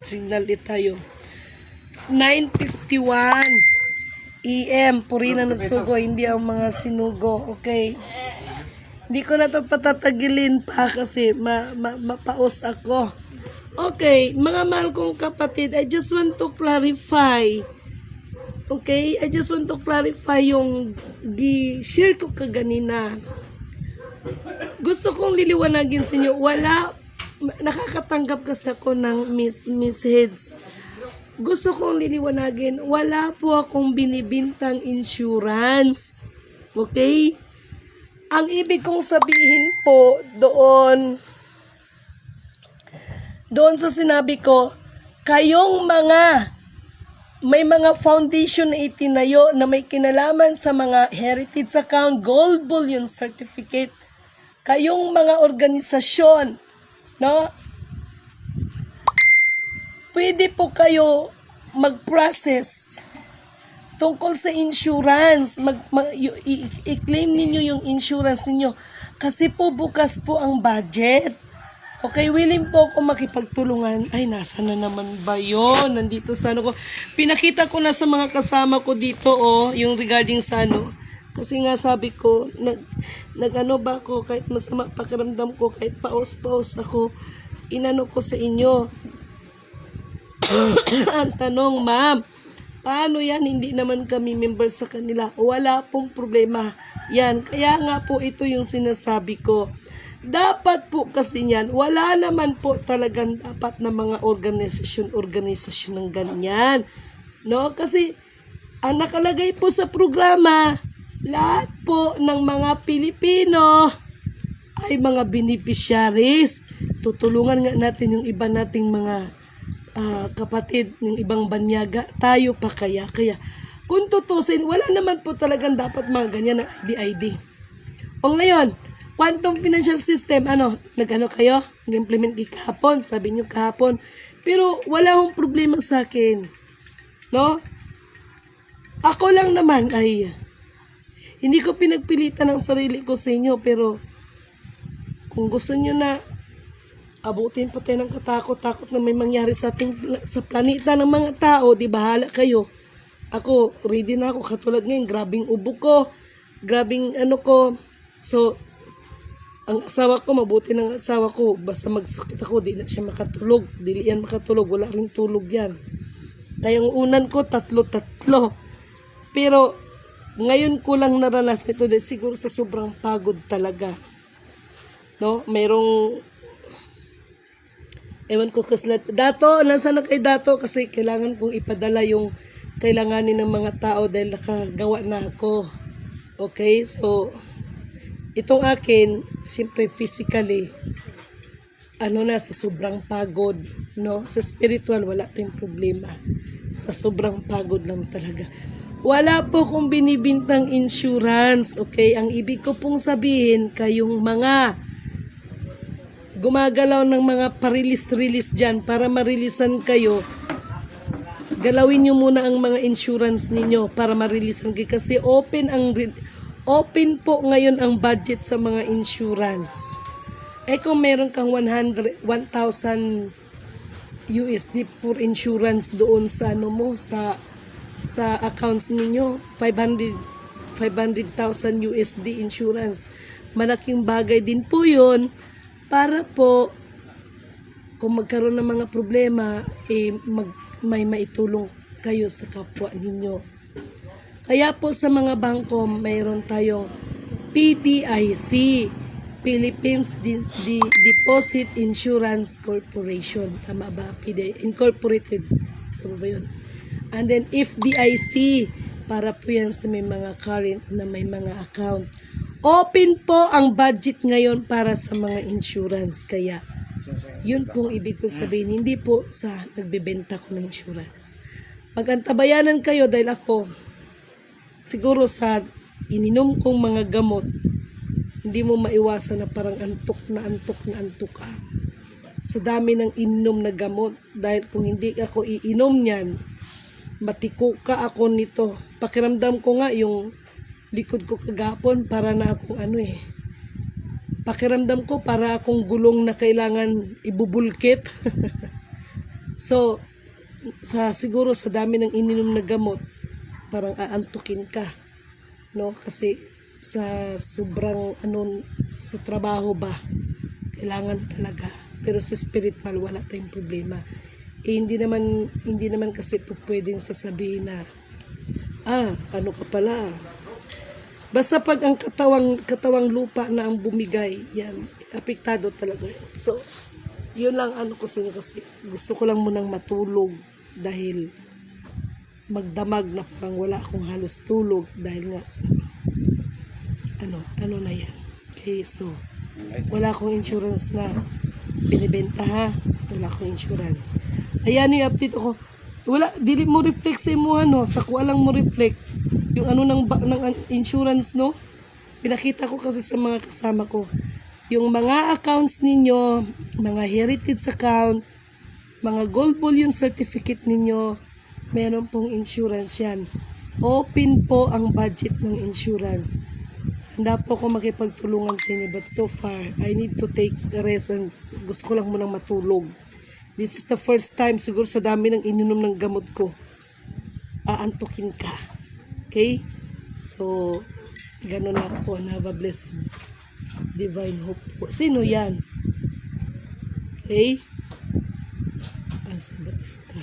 Signal di tayo. 9:51 AM. Puri na nagsugo, hindi ang mga sinugo. Okay. Hindi ko na ito patatagilin pa kasi mapaos ako. Okay, mga mahal kong kapatid, I just want to clarify. Okay, I just want to clarify yung di-share ko kaganina. Gusto kong liliwanagin sa inyo, nakakatanggap kasi ako ng message. Gusto kong liliwanagin, wala po akong binibintang insurance. Okay? Ang ibig kong sabihin po doon sa sinabi ko, kayong may mga foundation na itinayo na may kinalaman sa mga heritage account, gold bullion certificate, kayong mga organisasyon, no? Pwede po kayo mag-process tungkol sa insurance. I-claim ninyo yung insurance ninyo. Kasi po bukas po ang budget. Okay, willing po ako makipagtulungan. Ay, nasa na naman ba yun? Nandito sa ano ko. Pinakita ko na sa mga kasama ko dito, yung regarding sa ano. Kasi nga sabi ko, nag-ano ba ako, kahit masama pakiramdam ko, kahit paos-paos ako, inano ko sa inyo. Ang tanong, ma'am, paano yan? Hindi naman kami member sa kanila. Wala pong problema. Yan, kaya nga po ito yung sinasabi ko. Dapat po kasi yan, wala naman po talagang dapat na mga organisasyon ng ganyan. No? Kasi ang nakalagay po sa programa, lahat po ng mga Pilipino ay mga beneficiaries. Tutulungan nga natin yung iba nating mga kapatid ng ibang banyaga. Tayo pa kaya. Kung tutusin, wala naman po talagang dapat mga ganyan na ID. O ngayon, quantum financial system, nag-ano kayo? Nag-implement kayo kahapon, sabi nyo kahapon. Pero wala akong problema sa akin. No? Ako lang naman ay, hindi ko pinagpilitan ang sarili ko sa inyo, pero kung gusto nyo na abutin pa tayo ng katakot-takot na may mangyari sa planeta ng mga tao, di bahala kayo. Ako, ready na ako. Katulad ngayon, grabing ubo ko, grabing ano ko. So, ang asawa ko, mabuti ng asawa ko, basta magsakit ako, di na siya makatulog. Dili yan makatulog, wala rin tulog yan. Kaya ang unan ko, tatlo. Pero, ngayon ko lang naranasan ito, dahil siguro sa sobrang pagod talaga. No? Mayroong, ewan ko kaslat. Dato, nasa na kay Dato? Kasi kailangan kong ipadala yung kailanganin ng mga tao dahil nakagawa na ako. Okay, so, itong akin, siyempre physically, sa sobrang pagod, no? Sa spiritual, wala tayong problema. Sa sobrang pagod lang talaga. Wala po kong binibintang insurance, okay? Ang ibig ko pong sabihin, kayong mga gumagalaw ng mga parilis-rilis dyan para marilisan kayo, galawin nyo muna ang mga insurance ninyo para marilisan kayo. Kasi open po ngayon ang budget sa mga insurance. Kung meron kang 1,000 USD for insurance doon sa sa accounts ninyo, 500,000 USD insurance. Malaking bagay din po 'yon para po kung magkaroon ng mga problema, may maitulong kayo sa kapwa ninyo. Kaya po sa mga bangko, mayroon tayong PTIC, Philippines Deposit Insurance Corporation. Tama ba? Incorporated. Tama ba yun? And then FDIC, para po yan sa may mga current na may mga account. Open po ang budget ngayon para sa mga insurance. Kaya, yun pong ibig ko sabihin. Hindi po sa nagbebenta ko ng insurance. Mag-antabayanan kayo dahil ako, siguro sa ininom kong mga gamot, hindi mo maiwasan na parang antok ka. Sa dami ng ininom na gamot, dahil kung hindi ako iinom niyan, matiko ka ako nito. Pakiramdam ko nga yung likod ko kagapon para na akong pakiramdam ko para akong gulong na kailangan ibubulkit. So, siguro sa dami ng ininom na gamot, parang aantukin ka. No? Kasi sa sobrang sa trabaho ba, kailangan talaga. Pero sa spiritual, wala tayong problema. Hindi naman kasi po pwedeng sasabihin na, ano ka pala. Basta pag ang katawang lupa na ang bumigay, yan, apektado talaga yun. So, yun lang ko sa inyo kasi gusto ko lang munang matulog dahil magdamag na parang wala akong halos tulog dahil nga sa ano na yan. Okay, so, wala akong insurance na binibenta ha. Wala akong insurance. Ayan yung update ako. Wala, dili mo reflect sa imo sa kuha lang mo reflect yung ng insurance no. Pinakita ko kasi sa mga kasama ko yung mga accounts ninyo, mga heritage account, mga gold bullion certificate ninyo, meron pong insurance yan. Open po ang budget ng insurance. Handa po ako makipagtulungan sa inyo but so far, I need to take the rest and gusto ko lang munang matulog. This is the first time siguro sa dami ng ininom ng gamot ko. Aantukin ka. Okay? So, ganun lang po. And have a blessed divine hope po. Sino yan? Okay? Asa ba ista?